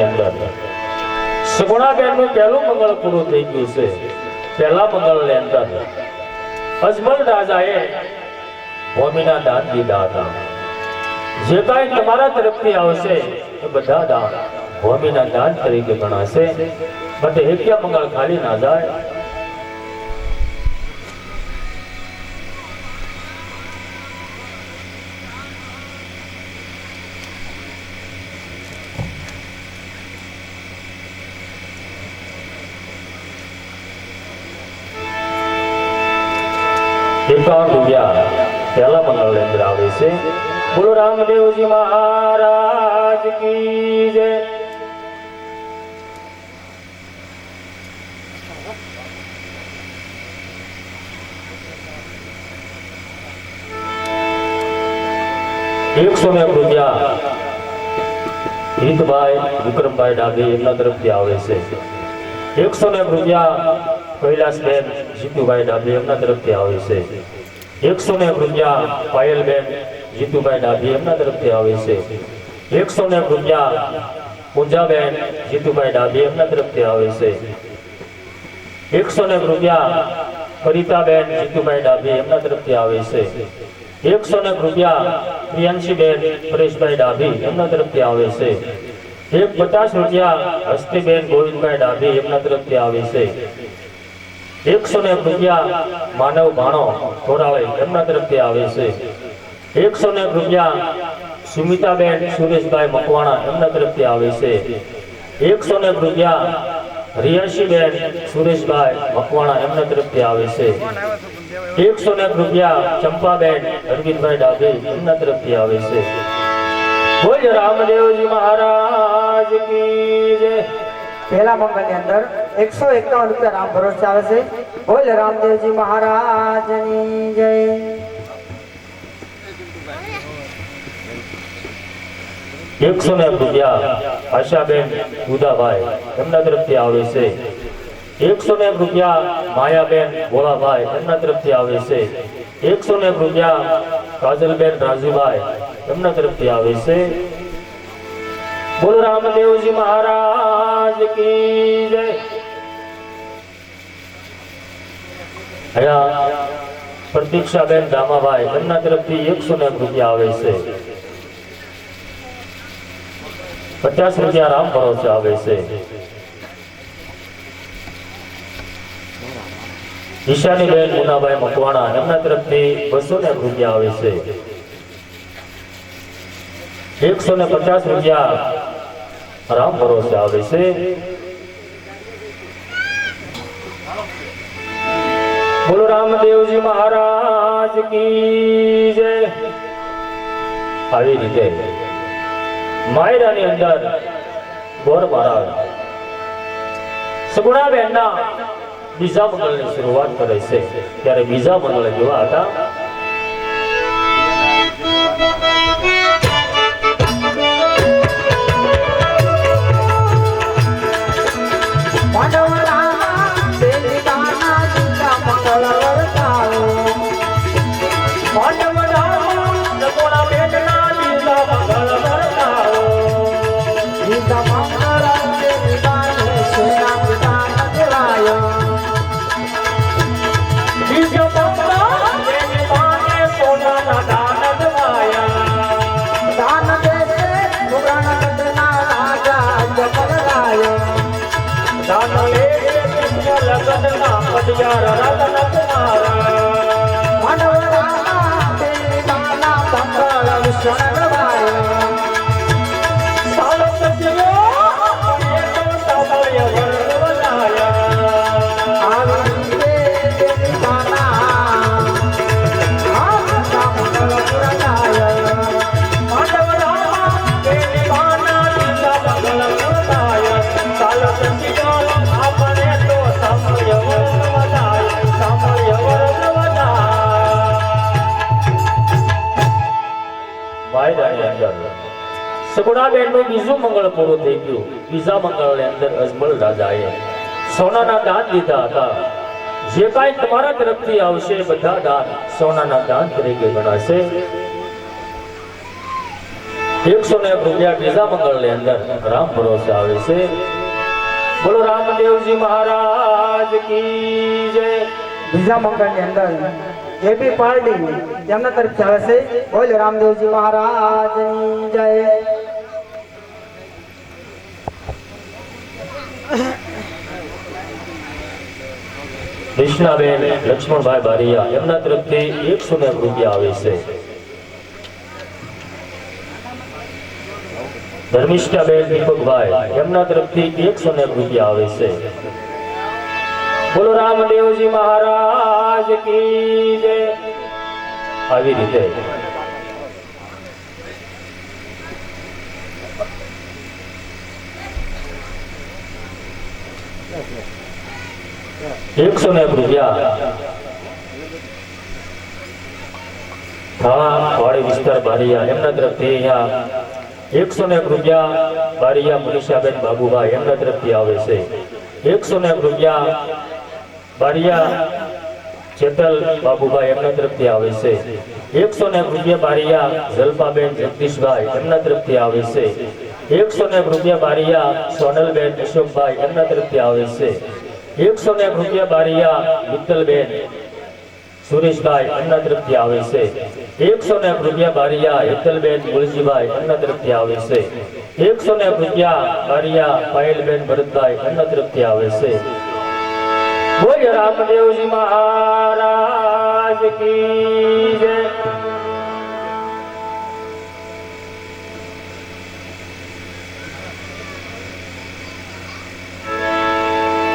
અંદર સગુણાબેન નું પહેલું મંગળ પૂરું થઈ ગયું છે. પહેલા મંગળ ની અંદર અજમલ રાજાએ ભૂમિના દાન દીધા હતા. જે કાંઈ તમારા તરફથી આવશે એ બધા દાન ભૂમિના દાન તરીકે ગણાશે. માટે એક્યા મંગળ ખાલી ના જાય. રૂપિયા પહેલા મંગળ અંદર આવે છે. બોલો રામદેવજી મહારાજ કી જય. ₹100 હિતભાઈ વિક્રમભાઈ ડાભી એમના તરફથી આવે છે. ₹100 કૈલાસબેન જીતુભાઈ ડાભી એમના તરફથી આવે છે. ₹100 પાયલબેન જીતુભાઈ ડાભી એમના તરફથી આવે છે. ₹100 પૂંજાબેન જીતુભાઈ ડાભી એમના તરફથી આવે છે. ₹100 ફરીતાબેન જીતુભાઈ ડાભી એમના તરફથી આવે છે. ₹100 પ્રિયાંશીબેન પરેશભાઈ ડાભી એમના તરફથી આવે છે. ₹50 હસ્તીબેન ગોવિંદભાઈ ડાભી એમના તરફથી આવે છે. ₹100 માનવ ભાણો થોરાળી એમના તરફથી આવે છે. ₹100 સુમિતાબેન સુરેશભાઈ મકવાણા એમના તરફથી આવે છે. ₹100 રિયાશીબેન સુરેશભાઈ મકવાણા એમના તરફથી આવે છે. ₹100 ચંપાબેન અરવિંદભાઈ ડાભી એમના તરફથી આવે છે. બોલ રામદેવજી મહારાજ કી જય. પહેલા મંગળ ની અંદર ₹151 રામ ભરોસે આવે છે. બોલ રામદેવજી મહારાજની જય. ₹100 આશાબેન ઉદાભાઈ એમના તરફથી આવે છે. ₹100 માયાબેન ભોળાભાઈ એમના તરફથી આવે છે. ₹100 કાજલબેન રાજુભાઈ એમના તરફથી આવે છે. બોલ રામદેવજી મહારાજ કી જય. અહીંયા પ્રતીક્ષાબેન દામાભાઈ એમના તરફથી ₹100 આવે છે. ₹50 રામ ભરોસે આવે છે. ઈશાનીબેન મુનાભાઈ મકવાણા એમના તરફથી ₹200 આવે છે. ₹150 રામ ભરોસે આવે છે. બોલો રામદેવજી મહારાજ કી જય. આવી રીતે માયરાની અંદર ગોર મહારાજ સગુણાબેનના બીજા મંગળની શરૂઆત કરે છે. ત્યારે બીજા મંગળ કેવા હતા? સગુણાબેન નું બીજું મંગળ પૂરું થઈ ગયું. બીજા મંગળ ની અંદર અજમલ રાજાએ સોનાના દાન દીધા હતા. જે કાંઈ તમારા તરફથી આવશે બધા દાન સોનાના દાન તરીકે ગણાશે. 101 રૂપિયા બીજા મંગળની અંદર રામ ભરોસે આવે છે. બોલો રામદેવજી મહારાજ કી જય. બીજા મંગળની અંદર એબી પારડી તેમના તરફથી આવે છે. બોલ રામદેવજી મહારાજની જય. કૃષ્ણાબેન લક્ષ્મણભાઈ બારિયા એમના તરફથી 101 રૂપિયા આવે છે. ધર્મિષ્ઠાબેન દીપકભાઈ એમના તરફથી 101 રૂપિયા આવે છે. બોલો રામદેવજી મહારાજ કી જય. આવી રીતે 101 રૂપિયા થાણા વાડી વિસ્તાર બારિયા એમના તરફથી અહીંયા 101 રૂપિયા બારિયા મનીષાબેન બાબુભાઈ એમના તરફથી આવે છે. 101 રૂપિયા બારિયા ચેતલ બાબુભાઈ એમના તરફથી આવે છે. 101 રૂપિયા બારિયા જલપાબેન જગદીશભાઈ એમના તરફથી આવે છે. 101 રૂપિયા બારિયા સોનલબેન અશોકભાઈ એમના તરફથી આવે છે. 101 રૂપિયા બારિયા મિત્તલબેન સુરેશભાઈ એમના તરફથી આવે છે. 101 રૂપિયા બારિયા હેતલબેન ગુલજીભાઈ એમના તરફથી આવે છે. 101 રૂપિયા બારિયા પાયલબેન ભરતભાઈ એમના તરફથી આવે છે. બોલ રામદેવજી મહારાજ કી જય.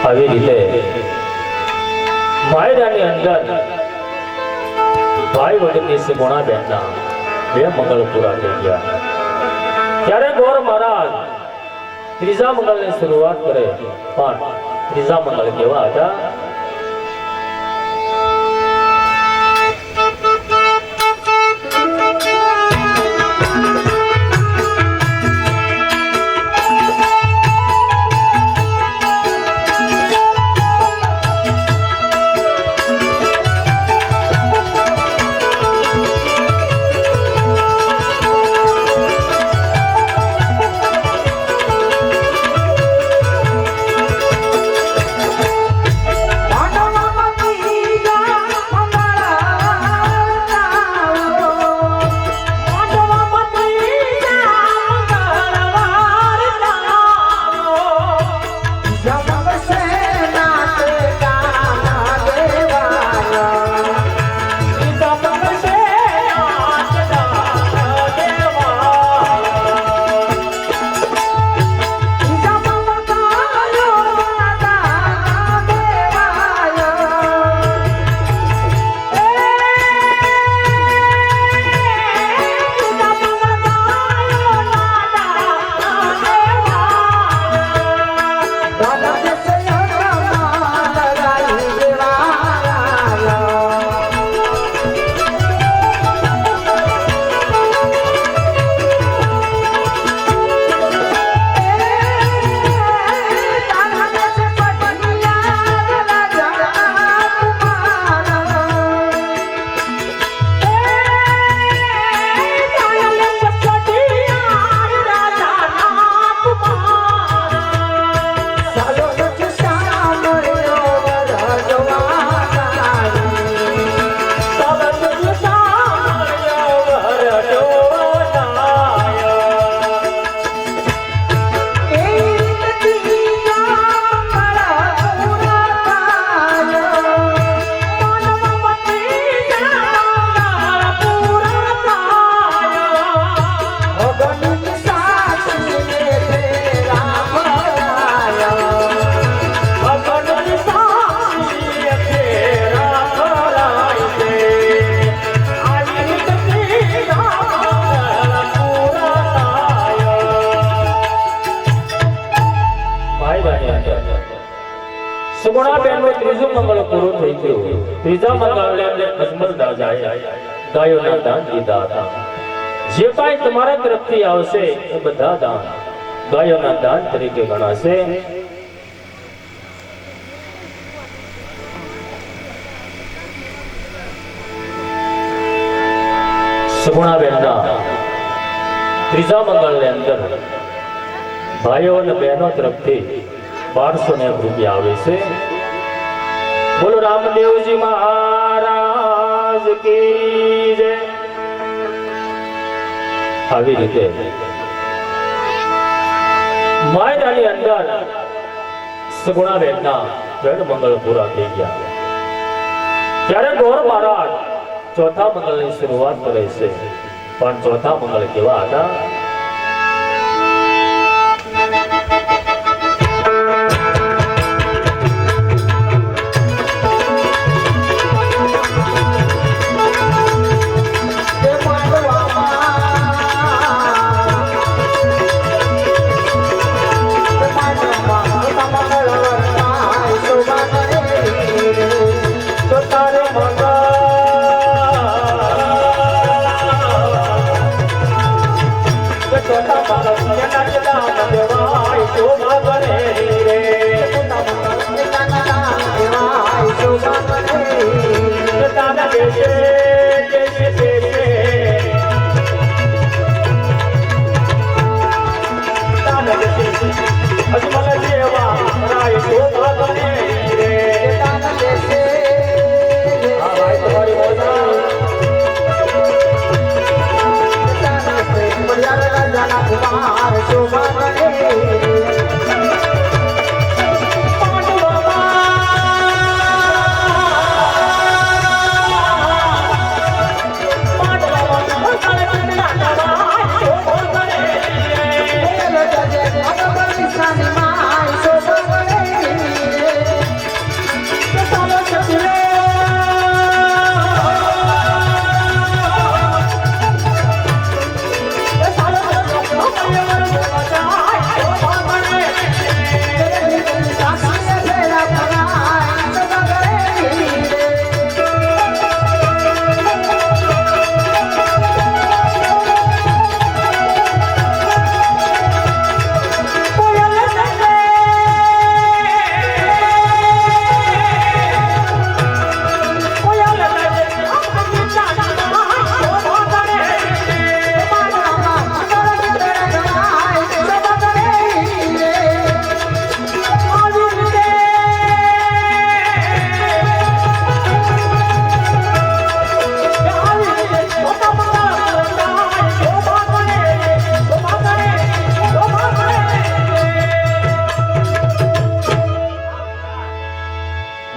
આવી રીતે માયરાની અંદર ભાઈ વડીલની સુગુણાબેનના 2 મંગળ પૂરા થઈ ગયા. ત્યારે ગોર મહારાજ ત્રીજા મંગળની શરૂઆત કરે. પણ ત્રીજા મંગળ કેવા હતા? સુગુણાબેનનું ત્રીજું મંગળ પૂરું થઈ ગયું. ત્રીજા મંગળને અજમલ રાજાએ ગાયોના દાન દીધા હતા. જે કાંઈ તમારા તરફથી આવશે એ બધા દાન ગાયોના દાન તરીકે ગણાશે. સુગુણાબેનના ત્રીજા મંગળની અંદર ભાઈઓ અને બહેનો તરફથી 1201 રૂપિયા આવે છે. બોલો રામદેવજી મહારાજ કી જય. આવી રીતે માયદાની અંદર સગુણાબેનના 3 મંગળ પૂરા થઈ ગયા. ત્યારે ગોર મહારાજ ચોથા મંગળની શરૂઆત કરે છે. પણ ચોથા મંગળ કેવા હતા?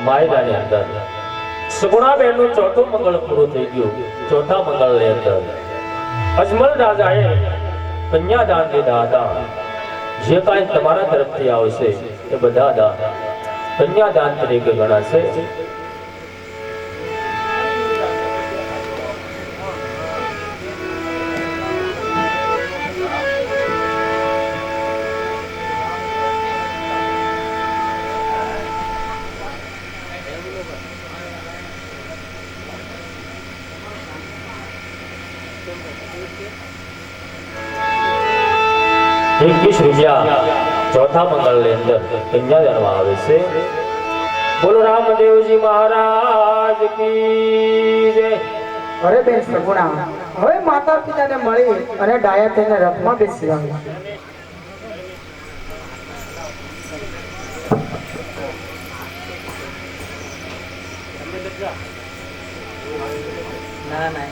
માયદાની અંદર સગુણાબેનનું ચોથું મંગળ પૂરું થઈ ગયું. ચોથા મંગળની અંદર અજમલ રાજાએ કન્યાદાન દીધા હતા. જે કાંઈ તમારા તરફથી આવશે એ બધા દાન કન્યાદાન તરીકે ગણાશે. ₹21 ચોથા મંગળની અંદર કન્યાદાનમાં આવે છે. બોલો રામદેવજી મહારાજ કી જય. અરે બેન સગુણા, હવે માતા પિતાને મળી અને ડાયા થઈને રથમાં બેસી રહ્યા. ના ના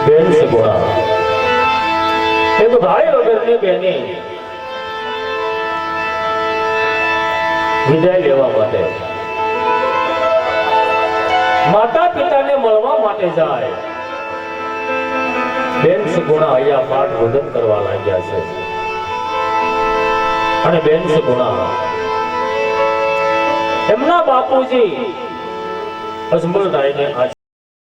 બેન સગુણા એક ભાઈ વગરની બેને વિદાય લેવા માટે માતા પિતાને મળવા માટે જાય. બેન સગુણા અહીંયા પાઠ ભોજન કરવા લાગ્યા છે અને બેન સગુણા એમના બાપુજી અજમલરાયને